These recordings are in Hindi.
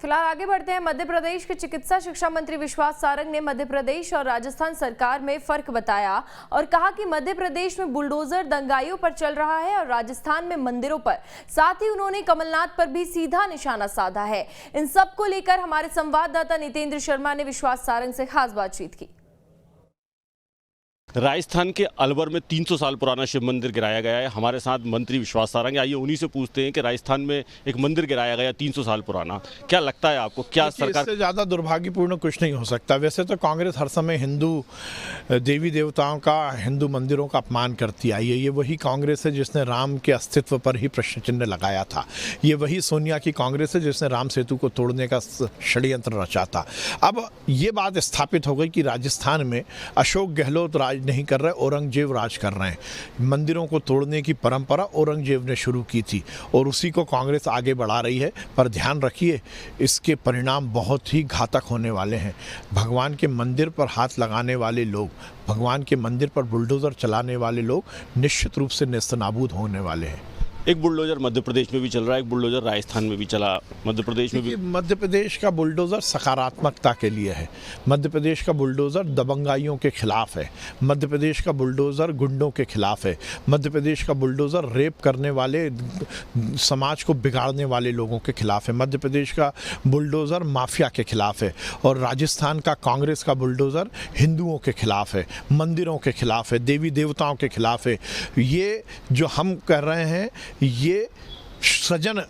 फिलहाल आगे बढ़ते हैं। मध्य प्रदेश के चिकित्सा शिक्षा मंत्री विश्वास सारंग ने मध्य प्रदेश और राजस्थान सरकार में फर्क बताया और कहा कि मध्य प्रदेश में बुलडोजर दंगाइयों पर चल रहा है और राजस्थान में मंदिरों पर। साथ ही उन्होंने कमलनाथ पर भी सीधा निशाना साधा है। इन सब को लेकर हमारे संवाददाता नितेंद्र शर्मा ने विश्वास सारंग से खास बातचीत की। राजस्थान के अलवर में 300 साल पुराना शिव मंदिर गिराया गया है। हमारे साथ मंत्री विश्वास सारंग, आइए उन्हीं से पूछते हैं कि राजस्थान में एक मंदिर गिराया गया 300 साल पुराना, क्या लगता है आपको, क्या सरकार इससे ज़्यादा दुर्भाग्यपूर्ण कुछ नहीं हो सकता। वैसे तो कांग्रेस हर समय हिंदू देवी देवताओं का, हिंदू मंदिरों का अपमान करती आई है। ये वही कांग्रेस है जिसने राम के अस्तित्व पर ही प्रश्न चिन्ह लगाया था। ये वही सोनिया की कांग्रेस है जिसने राम सेतु को तोड़ने का षड्यंत्र रचा था। अब ये बात स्थापित हो गई कि राजस्थान में अशोक गहलोत राज नहीं कर रहे, औरंगजेब राज कर रहे हैं। मंदिरों को तोड़ने की परंपरा औरंगजेब ने शुरू की थी और उसी को कांग्रेस आगे बढ़ा रही है। पर ध्यान रखिए, इसके परिणाम बहुत ही घातक होने वाले हैं। भगवान के मंदिर पर हाथ लगाने वाले लोग, भगवान के मंदिर पर बुलडोजर चलाने वाले लोग निश्चित रूप से नेस्तनाबूद होने वाले हैं। एक बुलडोजर मध्य प्रदेश में भी चल रहा है, एक बुलडोजर राजस्थान में भी चला, मध्य प्रदेश में भी। मध्य प्रदेश का बुलडोजर सकारात्मकता के लिए है। मध्य प्रदेश का बुलडोजर दबंगाइयों के खिलाफ है। मध्य प्रदेश का बुलडोजर गुंडों के खिलाफ है। मध्य प्रदेश का बुलडोजर रेप करने वाले, समाज को बिगाड़ने वाले लोगों के खिलाफ है। मध्य प्रदेश का बुलडोजर माफिया के खिलाफ है। और राजस्थान का कांग्रेस का बुलडोजर हिंदुओं के खिलाफ है, मंदिरों के खिलाफ है, देवी देवताओं के खिलाफ है। ये जो हम कर रहे हैं ये सृजन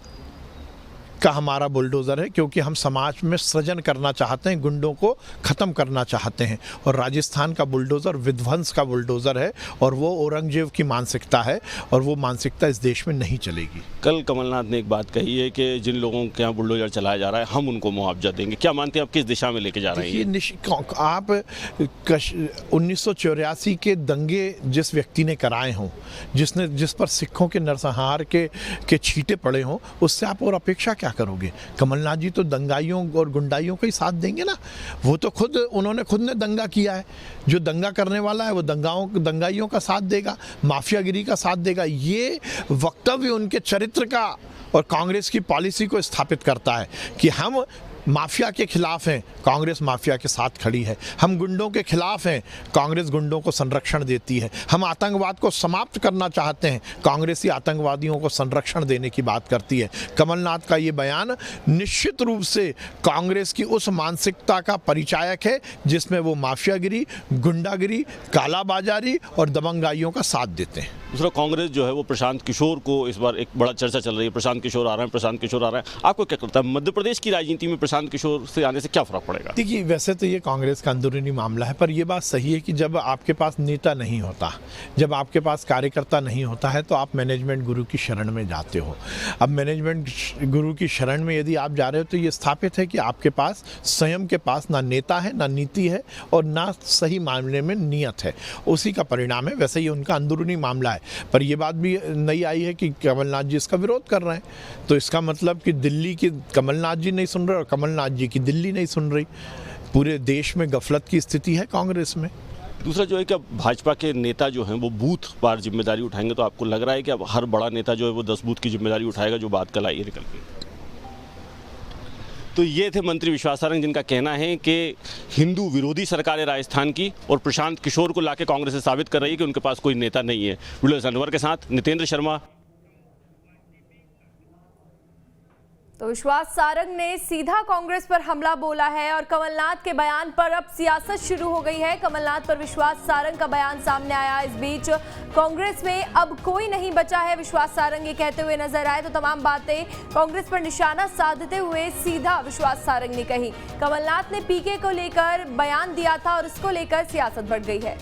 का हमारा बुलडोज़र है, क्योंकि हम समाज में सृजन करना चाहते हैं, गुंडों को ख़त्म करना चाहते हैं। और राजस्थान का बुलडोज़र विध्वंस का बुलडोज़र है और वो औरंगजेब की मानसिकता है और वो मानसिकता इस देश में नहीं चलेगी। कल कमलनाथ ने एक बात कही है कि जिन लोगों के यहाँ बुलडोज़र चलाया जा रहा है हम उनको मुआवजा देंगे। क्या मानते हैं आप, किस दिशा में लेके जा रहे हैं? आप 1984 के दंगे जिस व्यक्ति ने कराए हों, जिस पर सिखों के नरसंहार के छींटे पड़े हों, उससे आप और अपेक्षा क्या करोगे? कमलनाथ जी तो दंगाइयों और गुंडाइयों का ही साथ देंगे ना। वो तो उन्होंने खुद ने दंगा किया है। जो दंगा करने वाला है वो दंगाइयों का साथ देगा, माफियागिरी का साथ देगा। ये वक्तव्य उनके चरित्र का और कांग्रेस की पॉलिसी को स्थापित करता है कि हम माफिया के खिलाफ हैं, कांग्रेस माफिया के साथ खड़ी है। हम गुंडों के खिलाफ हैं, कांग्रेस गुंडों को संरक्षण देती है। हम आतंकवाद को समाप्त करना चाहते हैं, कांग्रेस ही आतंकवादियों को संरक्षण देने की बात करती है। कमलनाथ का ये बयान निश्चित रूप से कांग्रेस की उस मानसिकता का परिचायक है जिसमें वो माफियागिरी, गुंडागिरी, कालाबाजारी और दबंगाइयों का साथ देते हैं। दूसरा, कांग्रेस जो है वो प्रशांत किशोर को, इस बार एक बड़ा चर्चा चल रही है, प्रशांत किशोर आ रहे हैं, प्रशांत किशोर आ रहे हैं। आपको क्या लगता है मध्य प्रदेश की राजनीति में प्रशांत किशोर से आने से क्या फर्क पड़ेगा? देखिए, वैसे तो ये कांग्रेस का अंदरूनी मामला है, पर यह बात सही है कि जब आपके पास नेता नहीं होता, जब आपके पास कार्यकर्ता नहीं होता है, तो आप मैनेजमेंट गुरु की शरण में जाते हो। अब मैनेजमेंट गुरु की शरण में यदि आप जा रहे हो तो ये स्थापित है कि आपके पास स्वयं के पास ना नेता है, ना नीति है और ना सही मामले में नियत है। उसी का परिणाम है। वैसे ये उनका अंदरूनी मामला है, पर यह बात भी नई आई है कि कमलनाथ जी इसका विरोध कर रहे हैं। तो इसका मतलब कि दिल्ली की कमलनाथ जी नहीं सुन रहे और कमलनाथ जी की दिल्ली नहीं सुन रही। पूरे देश में गफलत की स्थिति है कांग्रेस में। दूसरा जो है कि अब भाजपा के नेता जो हैं वो बूथ पर जिम्मेदारी उठाएंगे, तो आपको लग रहा है कि अब हर बड़ा नेता जो है वो 10 बूथ की जिम्मेदारी उठाएगा, जो बात कल आई है निकल के? तो ये थे मंत्री विश्वास सारंग, जिनका कहना है कि हिंदू विरोधी सरकार है राजस्थान की और प्रशांत किशोर को लाके कांग्रेस से साबित कर रही है कि उनके पास कोई नेता नहीं है। वीडियो अलवर के साथ नितेंद्र शर्मा। तो विश्वास सारंग ने सीधा कांग्रेस पर हमला बोला है और कमलनाथ के बयान पर अब सियासत शुरू हो गई है। कमलनाथ पर विश्वास सारंग का बयान सामने आया। इस बीच कांग्रेस में अब कोई नहीं बचा है, विश्वास सारंग ये कहते हुए नजर आए। तो तमाम बातें कांग्रेस पर निशाना साधते हुए सीधा विश्वास सारंग ने कही। कमलनाथ ने पीके को लेकर बयान दिया था और इसको लेकर सियासत बढ़ गई है।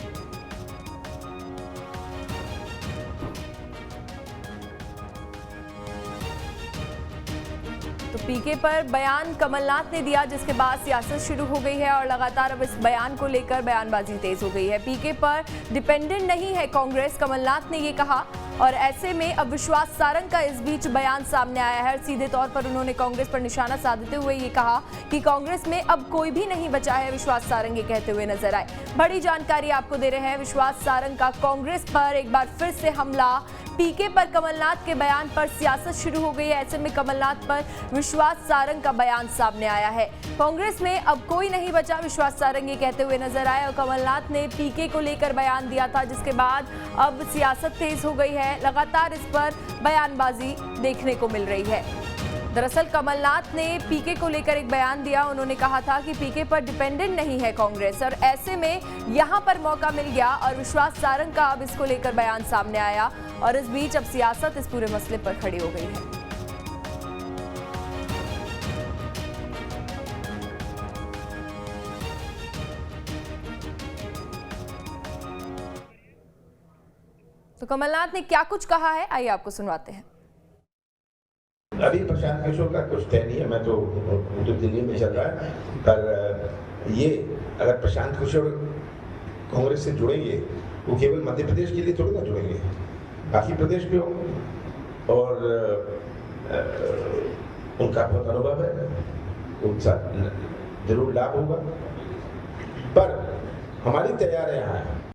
तो पीके पर बयान कमलनाथ ने दिया, जिसके बाद सियासत शुरू हो गई है और लगातार अब इस बयान को लेकर बयानबाजी तेज हो गई है। पीके पर डिपेंडेंट नहीं है कांग्रेस, कमलनाथ ने ये कहा। और ऐसे में अब विश्वास सारंग का इस बीच बयान सामने आया है। सीधे तौर पर उन्होंने कांग्रेस पर निशाना साधते हुए ये कहा कि कांग्रेस में अब कोई भी नहीं बचा है। विश्वास सारंग ये कहते हुए नजर आए। बड़ी जानकारी आपको दे रहे हैं, विश्वास सारंग का कांग्रेस पर एक बार फिर से हमला। पीके पर कमलनाथ के बयान पर सियासत शुरू हो गई है। ऐसे में कमलनाथ पर विश्वास सारंग का बयान सामने आया है। कांग्रेस में अब कोई नहीं बचा, विश्वास सारंग ये कहते हुए नजर आए और कमलनाथ ने पीके को लेकर बयान दिया था, जिसके बाद अब सियासत तेज हो गई है। लगातार इस पर बयानबाजी देखने को मिल रही है। दरअसल कमलनाथ ने पीके को लेकर एक बयान दिया। उन्होंने कहा था कि पीके पर डिपेंडेंट नहीं है कांग्रेस, और ऐसे में यहां पर मौका मिल गया और विश्वास सारंग का अब इसको लेकर बयान सामने आया और इस बीच अब सियासत इस पूरे मसले पर खड़ी हो गई है। तो कमलनाथ ने क्या कुछ कहा है, आइए आपको सुनवाते हैं। अभी प्रशांत किशोर का कुछ तय नहीं है, मैं तो दिल्ली में चल रहा है, पर ये अगर प्रशांत किशोर कांग्रेस से जुड़ेंगे, वो केवल मध्य प्रदेश के लिए थोड़ी ना जुड़ेंगे, बाकी प्रदेश भी होंगे और उनका बहुत अनुभव है, उनका जरूर लाभ होगा। पर हमारी तैयारियां हैं